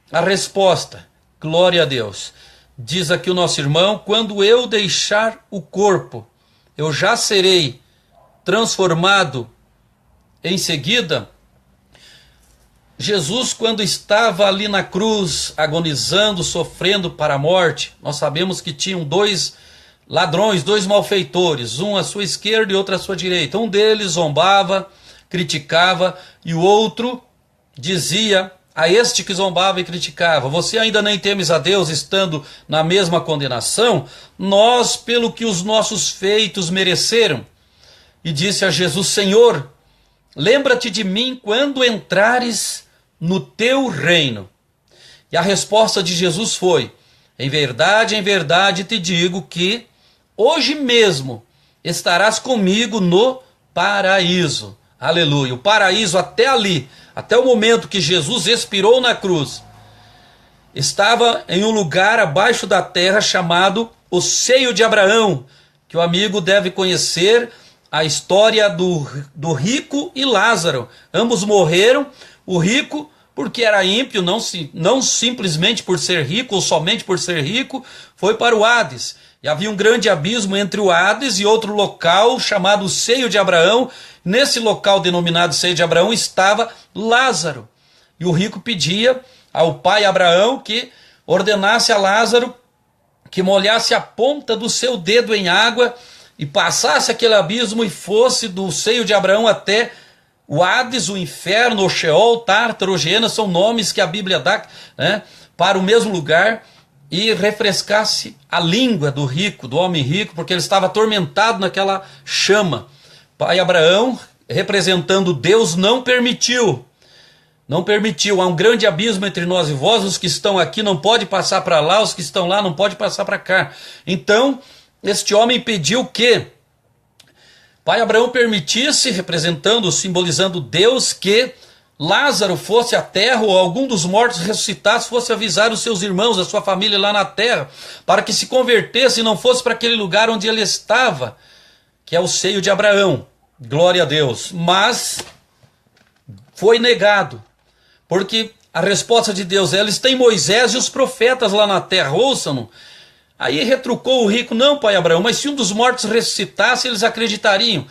a resposta. Glória a Deus. Diz aqui o nosso irmão: quando eu deixar o corpo, eu já serei transformado em seguida? Jesus, quando estava ali na cruz, agonizando, sofrendo para a morte, nós sabemos que tinham dois ladrões, dois malfeitores, um à sua esquerda e outro à sua direita. Um deles zombava, criticava, e o outro dizia a este que zombava e criticava: você ainda nem temes a Deus, estando na mesma condenação? Nós, pelo que os nossos feitos mereceram. E disse a Jesus: Senhor, lembra-te de mim quando entrares no teu reino. E a resposta de Jesus foi: em verdade te digo que hoje mesmo estarás comigo no paraíso. Aleluia. O paraíso até ali, até o momento que Jesus expirou na cruz, estava em um lugar abaixo da terra chamado o seio de Abraão, que o amigo deve conhecer a história do rico e Lázaro. Ambos morreram, o rico porque era ímpio, não simplesmente por ser rico ou somente por ser rico, foi para o Hades. E havia um grande abismo entre o Hades e outro local chamado Seio de Abraão. Nesse local denominado Seio de Abraão estava Lázaro. E o rico pedia ao pai Abraão que ordenasse a Lázaro que molhasse a ponta do seu dedo em água e passasse aquele abismo e fosse do Seio de Abraão até o Hades, o inferno, o Sheol, Tártaro, Geena, são nomes que a Bíblia dá, né, para o mesmo lugar, e refrescasse a língua do rico, do homem rico, porque ele estava atormentado naquela chama. Pai Abraão, representando Deus, não permitiu. Há um grande abismo entre nós e vós, os que estão aqui não podem passar para lá, os que estão lá não podem passar para cá. Então, este homem pediu que Pai Abraão permitisse, representando, simbolizando Deus, que Lázaro fosse à terra, ou algum dos mortos ressuscitasse, fosse avisar os seus irmãos, a sua família lá na terra, para que se convertesse e não fosse para aquele lugar onde ele estava, que é o seio de Abraão. Glória a Deus. Mas foi negado, porque a resposta de Deus é: eles têm Moisés e os profetas lá na terra, ouçam-no. Aí retrucou o rico: não, pai Abraão, mas se um dos mortos ressuscitasse, eles acreditariam.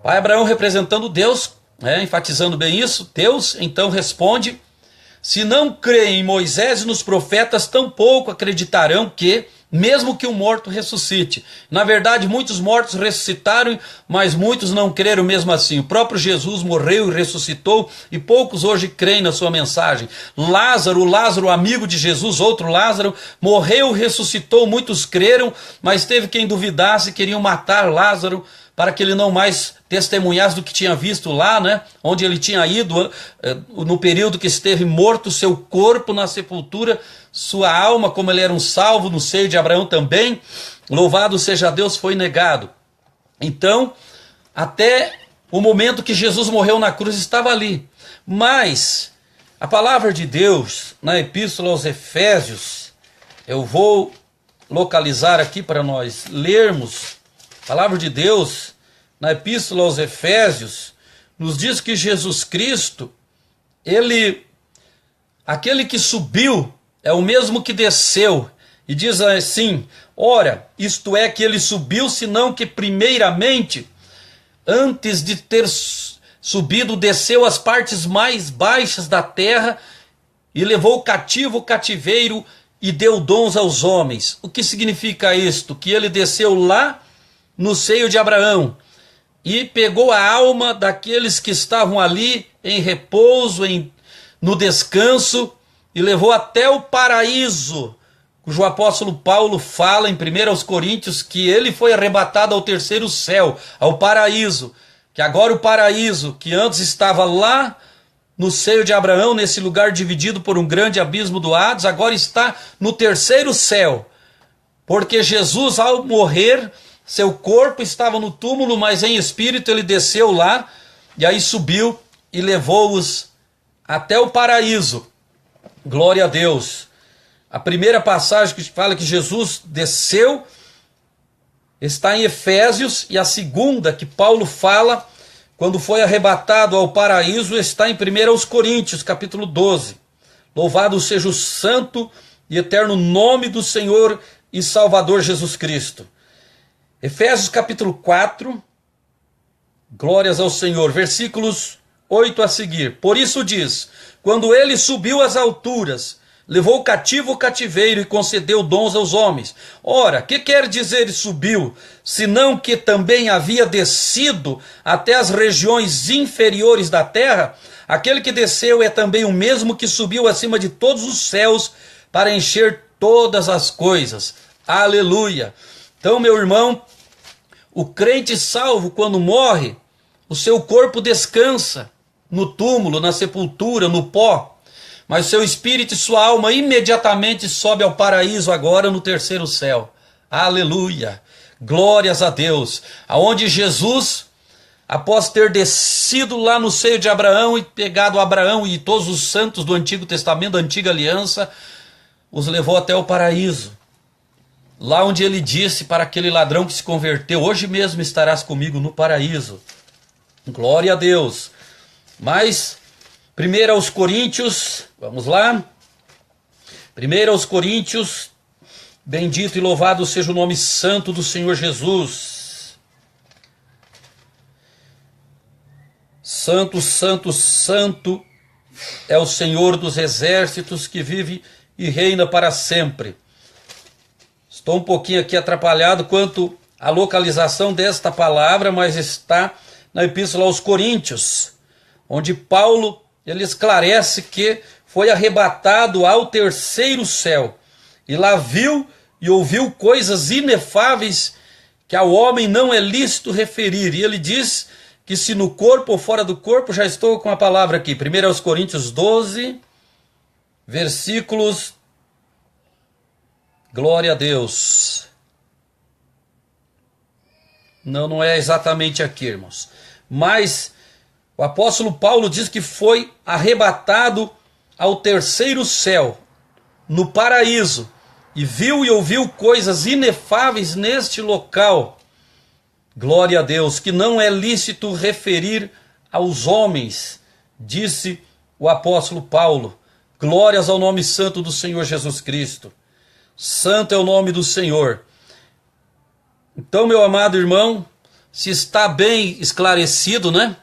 Pai Abraão, representando Deus, enfatizando bem isso, Deus então responde: se não creem em Moisés e nos profetas, tampouco acreditarão que, mesmo que um morto ressuscite. Na verdade, muitos mortos ressuscitaram, mas muitos não creram mesmo assim. O próprio Jesus morreu e ressuscitou, e poucos hoje creem na sua mensagem. Lázaro, amigo de Jesus, outro Lázaro, morreu, ressuscitou, muitos creram, mas teve quem duvidasse, queriam matar Lázaro, para que ele não mais testemunhasse do que tinha visto lá, né? Onde ele tinha ido no período que esteve morto, seu corpo na sepultura, sua alma, como ele era um salvo, no seio de Abraão também, louvado seja Deus, foi negado. Então, até o momento que Jesus morreu na cruz, estava ali. Mas a palavra de Deus, na Epístola aos Efésios, eu vou localizar aqui para nós lermos. A palavra de Deus, na Epístola aos Efésios, nos diz que Jesus Cristo, aquele que subiu, é o mesmo que desceu. E diz assim: ora, isto é que ele subiu, senão que primeiramente, antes de ter subido, desceu às partes mais baixas da terra e levou cativo o cativeiro e deu dons aos homens. O que significa isto? Que ele desceu lá no seio de Abraão e pegou a alma daqueles que estavam ali em repouso, no descanso, e levou até o paraíso, cujo apóstolo Paulo fala em 1 Coríntios que ele foi arrebatado ao terceiro céu, ao paraíso, que agora o paraíso, que antes estava lá no seio de Abraão, nesse lugar dividido por um grande abismo do Hades, agora está no terceiro céu, porque Jesus, ao morrer, seu corpo estava no túmulo, mas em espírito ele desceu lá, e aí subiu e levou-os até o paraíso. Glória a Deus. A primeira passagem que fala que Jesus desceu está em Efésios, e a segunda que Paulo fala quando foi arrebatado ao paraíso está em 1 Coríntios, capítulo 12. Louvado seja o santo e eterno nome do Senhor e Salvador Jesus Cristo. Efésios capítulo 4, glórias ao Senhor, versículos 8 a seguir. Por isso diz: quando ele subiu às alturas, levou cativo o cativeiro e concedeu dons aos homens. Ora, que quer dizer subiu, senão que também havia descido até as regiões inferiores da terra? Aquele que desceu é também o mesmo que subiu acima de todos os céus para encher todas as coisas. Aleluia! Então, meu irmão, o crente salvo, quando morre, o seu corpo descansa no túmulo, na sepultura, no pó, mas o seu espírito e sua alma imediatamente sobe ao paraíso, agora no terceiro céu. Aleluia! Glórias a Deus! Aonde Jesus após ter descido lá no seio de Abraão e pegado Abraão e todos os santos do Antigo Testamento, da Antiga Aliança, os levou até o paraíso. Lá onde ele disse para aquele ladrão que se converteu: hoje mesmo estarás comigo no paraíso. Glória a Deus. Mas, 1 aos Coríntios, vamos lá. 1 aos Coríntios, bendito e louvado seja o nome santo do Senhor Jesus. Santo, santo, santo é o Senhor dos exércitos, que vive e reina para sempre. Estou um pouquinho aqui atrapalhado quanto à localização desta palavra, mas está na Epístola aos Coríntios, onde Paulo ele esclarece que foi arrebatado ao terceiro céu, e lá viu e ouviu coisas inefáveis que ao homem não é lícito referir. E ele diz que se no corpo ou fora do corpo, já estou com a palavra aqui, 1 aos Coríntios 12, versículos, glória a Deus. Não é exatamente aqui, irmãos. Mas o apóstolo Paulo diz que foi arrebatado ao terceiro céu, no paraíso, e viu e ouviu coisas inefáveis neste local. Glória a Deus, que não é lícito referir aos homens, disse o apóstolo Paulo. Glórias ao nome santo do Senhor Jesus Cristo. Santo é o nome do Senhor. Então, meu amado irmão, se está bem esclarecido, né?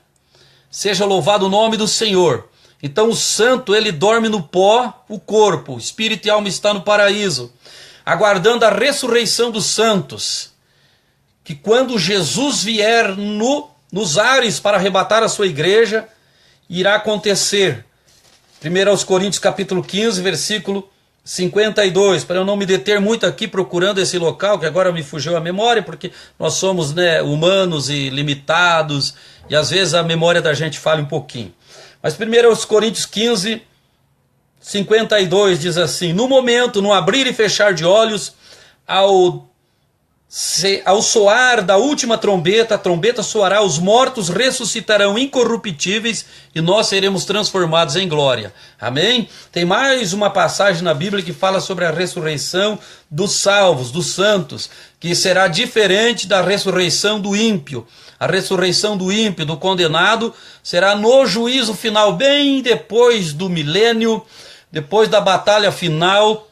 Seja louvado o nome do Senhor. Então o santo, ele dorme no pó, o corpo, espírito e alma está no paraíso, aguardando a ressurreição dos santos, que quando Jesus vier nos ares para arrebatar a sua igreja, irá acontecer. 1 aos Coríntios capítulo 15, versículo 52, para eu não me deter muito aqui procurando esse local, que agora me fugiu a memória, porque nós somos, né, humanos e limitados, e às vezes a memória da gente falha um pouquinho. Mas 1 aos Coríntios 15, 52 diz assim: no momento, no abrir e fechar de olhos, ao soar da última trombeta, a trombeta soará, os mortos ressuscitarão incorruptíveis e nós seremos transformados em glória. Amém? Tem mais uma passagem na Bíblia que fala sobre a ressurreição dos salvos, dos santos, que será diferente da ressurreição do ímpio. A ressurreição do ímpio, do condenado, será no juízo final, bem depois do milênio, depois da batalha final,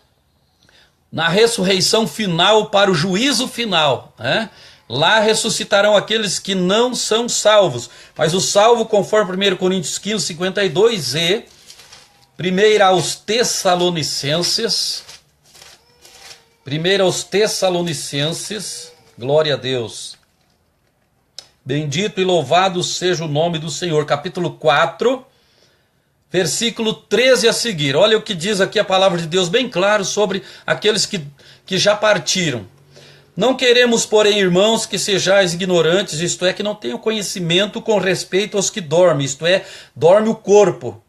na ressurreição final para o juízo final, né? Lá ressuscitarão aqueles que não são salvos, mas o salvo, conforme 1 Coríntios 15, 52 e 1 aos Tessalonicenses, glória a Deus, bendito e louvado seja o nome do Senhor, capítulo 4, versículo 13 a seguir. Olha o que diz aqui a palavra de Deus bem claro sobre aqueles que já partiram. Não queremos, porém, irmãos, que sejais ignorantes, isto é, que não tenham conhecimento com respeito aos que dormem, isto é, dorme o corpo,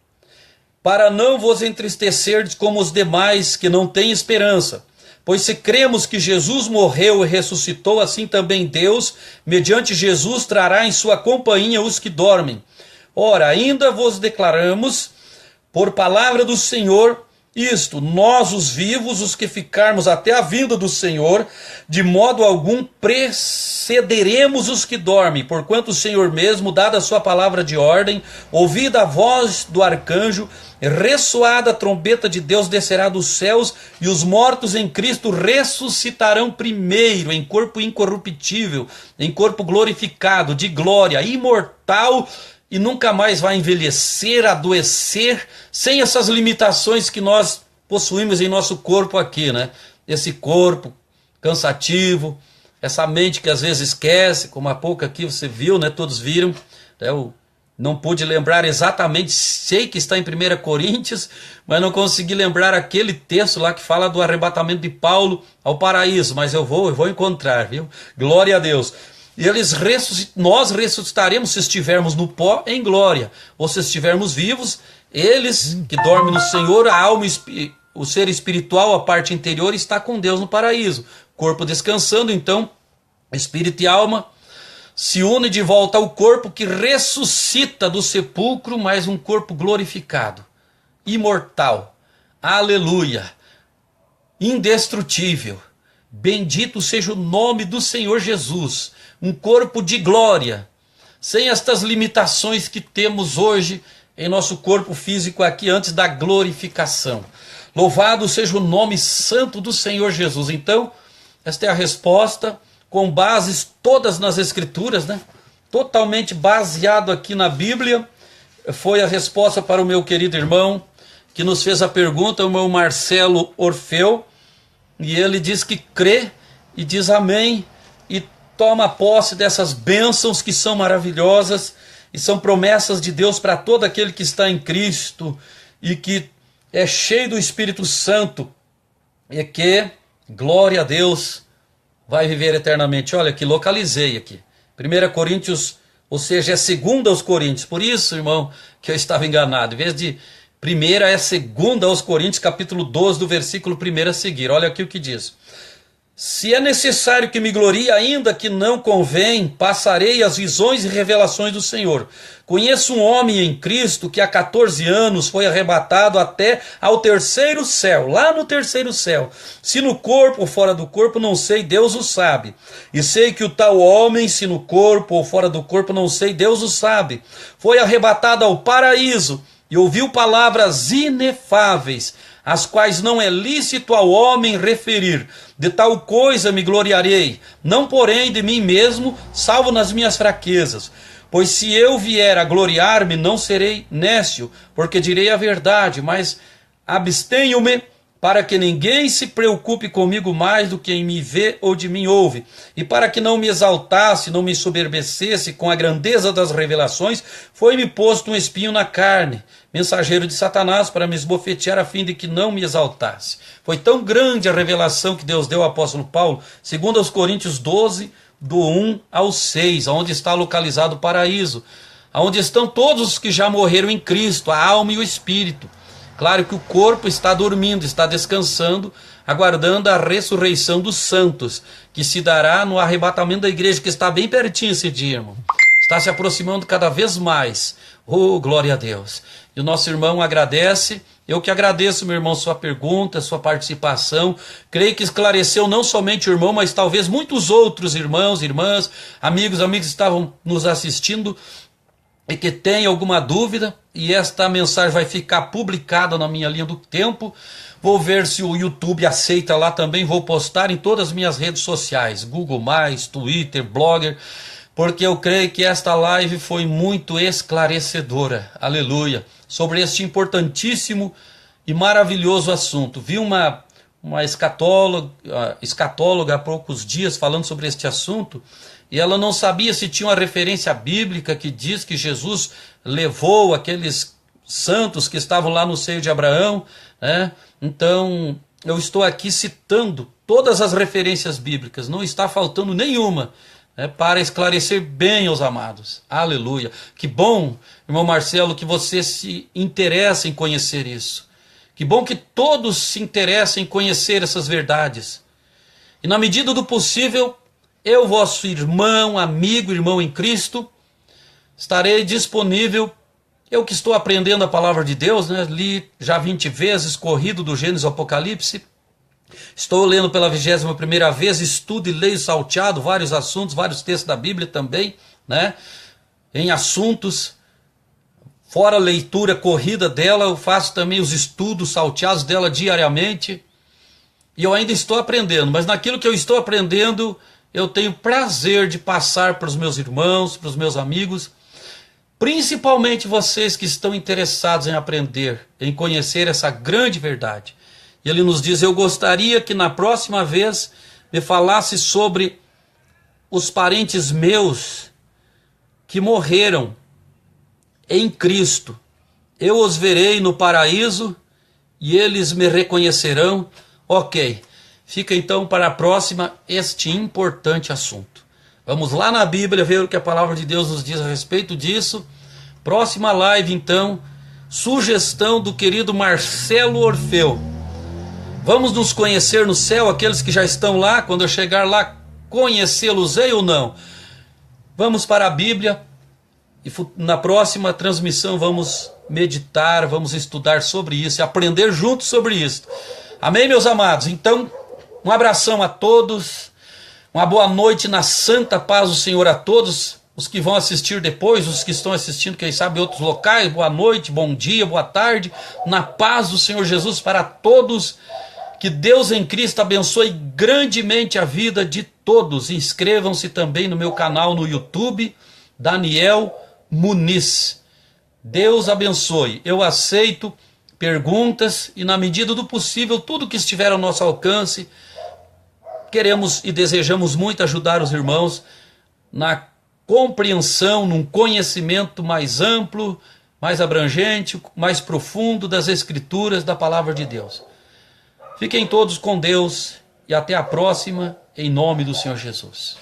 para não vos entristecerdes como os demais que não têm esperança. Pois se cremos que Jesus morreu e ressuscitou, assim também Deus, mediante Jesus, trará em sua companhia os que dormem. Ora, ainda vos declaramos, por palavra do Senhor, isto: nós os vivos, os que ficarmos até a vinda do Senhor, de modo algum precederemos os que dormem, porquanto o Senhor mesmo, dada a sua palavra de ordem, ouvida a voz do arcanjo, ressoada a trombeta de Deus, descerá dos céus, e os mortos em Cristo ressuscitarão primeiro, em corpo incorruptível, em corpo glorificado, de glória, imortal, e nunca mais vai envelhecer, adoecer, sem essas limitações que nós possuímos em nosso corpo aqui, né? Esse corpo cansativo, essa mente que às vezes esquece, como há pouco aqui você viu, né? Todos viram. Eu não pude lembrar exatamente, sei que está em 1 Coríntios, mas não consegui lembrar aquele texto lá que fala do arrebatamento de Paulo ao paraíso, mas eu vou encontrar, viu? Glória a Deus. E nós ressuscitaremos se estivermos no pó em glória, ou se estivermos vivos, eles que dormem no Senhor, a alma, o ser espiritual, a parte interior, está com Deus no paraíso, corpo descansando, então, espírito e alma se une de volta ao corpo que ressuscita do sepulcro, mas um corpo glorificado, imortal, aleluia, indestrutível. Bendito seja o nome do Senhor Jesus, um corpo de glória, sem estas limitações que temos hoje em nosso corpo físico aqui antes da glorificação. Louvado seja o nome santo do Senhor Jesus. Então, esta é a resposta, com bases todas nas Escrituras, né? Totalmente baseado aqui na Bíblia. Foi a resposta para o meu querido irmão, que nos fez a pergunta, o irmão Marcelo Orfeu, e ele diz que crê e diz amém, e toma posse dessas bênçãos que são maravilhosas, e são promessas de Deus para todo aquele que está em Cristo, e que é cheio do Espírito Santo, e que, glória a Deus, vai viver eternamente. Olha, que localizei aqui. 1 Coríntios, ou seja, é 2 aos Coríntios. Por isso, irmão, que eu estava enganado. Em vez de 1 é 2 aos Coríntios, capítulo 12, do versículo 1 a seguir. Olha aqui o que diz. Se é necessário que me glorie, ainda que não convém, passarei as visões e revelações do Senhor. Conheço um homem em Cristo que há 14 anos foi arrebatado até ao 3º céu, lá no 3º céu. Se no corpo ou fora do corpo, não sei, Deus o sabe. E sei que o tal homem, se no corpo ou fora do corpo, não sei, Deus o sabe. Foi arrebatado ao paraíso e ouviu palavras inefáveis, as quais não é lícito ao homem referir. De tal coisa me gloriarei, não porém de mim mesmo, salvo nas minhas fraquezas. Pois se eu vier a gloriar-me, não serei nécio, porque direi a verdade, mas abstenho-me, para que ninguém se preocupe comigo mais do que em me vê ou de mim ouve, e para que não me exaltasse, não me soberbecesse com a grandeza das revelações, foi-me posto um espinho na carne, mensageiro de Satanás, para me esbofetear a fim de que não me exaltasse. Foi tão grande a revelação que Deus deu ao apóstolo Paulo, segundo aos Coríntios 12, do 1 ao 6, onde está localizado o paraíso, onde estão todos os que já morreram em Cristo, a alma e o espírito. Claro que o corpo está dormindo, está descansando, aguardando a ressurreição dos santos, que se dará no arrebatamento da igreja, que está bem pertinho esse dia, irmão. Está se aproximando cada vez mais. Oh, glória a Deus. E o nosso irmão agradece. Eu que agradeço, meu irmão, sua pergunta, sua participação. Creio que esclareceu não somente o irmão, mas talvez muitos outros irmãos, irmãs, amigos que estavam nos assistindo e que tem alguma dúvida, e esta mensagem vai ficar publicada na minha linha do tempo. Vou ver se o YouTube aceita lá também, vou postar em todas as minhas redes sociais, Google+, Twitter, Blogger, porque eu creio que esta live foi muito esclarecedora, aleluia, sobre este importantíssimo e maravilhoso assunto. Vi uma escatóloga há poucos dias falando sobre este assunto, e ela não sabia se tinha uma referência bíblica que diz que Jesus levou aqueles santos que estavam lá no seio de Abraão, né? Então, eu estou aqui citando todas as referências bíblicas, não está faltando nenhuma, né, para esclarecer bem aos amados. Aleluia. Que bom, irmão Marcelo, que você se interessa em conhecer isso. Que bom que todos se interessem em conhecer essas verdades. E na medida do possível, eu, vosso irmão, amigo, irmão em Cristo, estarei disponível. Eu que estou aprendendo a palavra de Deus, né? Li já 20 vezes, corrido do Gênesis ao Apocalipse. Estou lendo pela 21ª vez, estudo e leio salteado vários assuntos, vários textos da Bíblia também, né? Em assuntos, fora a leitura corrida dela, eu faço também os estudos salteados dela diariamente. E eu ainda estou aprendendo, mas naquilo que eu estou aprendendo, eu tenho prazer de passar para os meus irmãos, para os meus amigos, principalmente vocês que estão interessados em aprender, em conhecer essa grande verdade. E ele nos diz, eu gostaria que na próxima vez me falasse sobre os parentes meus que morreram em Cristo. Eu os verei no paraíso e eles me reconhecerão. Ok. Fica então para a próxima este importante assunto. Vamos lá na Bíblia ver o que a palavra de Deus nos diz a respeito disso. Próxima live então, sugestão do querido Marcelo Orfeu. Vamos nos conhecer no céu, aqueles que já estão lá, quando eu chegar lá, conhecê-los ou não? Vamos para a Bíblia e na próxima transmissão vamos meditar, vamos estudar sobre isso e aprender juntos sobre isso. Amém, meus amados? Então, um abração a todos, uma boa noite na santa paz do Senhor a todos, os que vão assistir depois, os que estão assistindo, quem sabe, em outros locais. Boa noite, bom dia, boa tarde, na paz do Senhor Jesus para todos. Que Deus em Cristo abençoe grandemente a vida de todos. Inscrevam-se também no meu canal no YouTube, Daniel Muniz. Deus abençoe. Eu aceito perguntas e, na medida do possível, tudo que estiver ao nosso alcance, queremos e desejamos muito ajudar os irmãos na compreensão, num conhecimento mais amplo, mais abrangente, mais profundo das Escrituras, da Palavra de Deus. Fiquem todos com Deus e até a próxima, em nome do Senhor Jesus.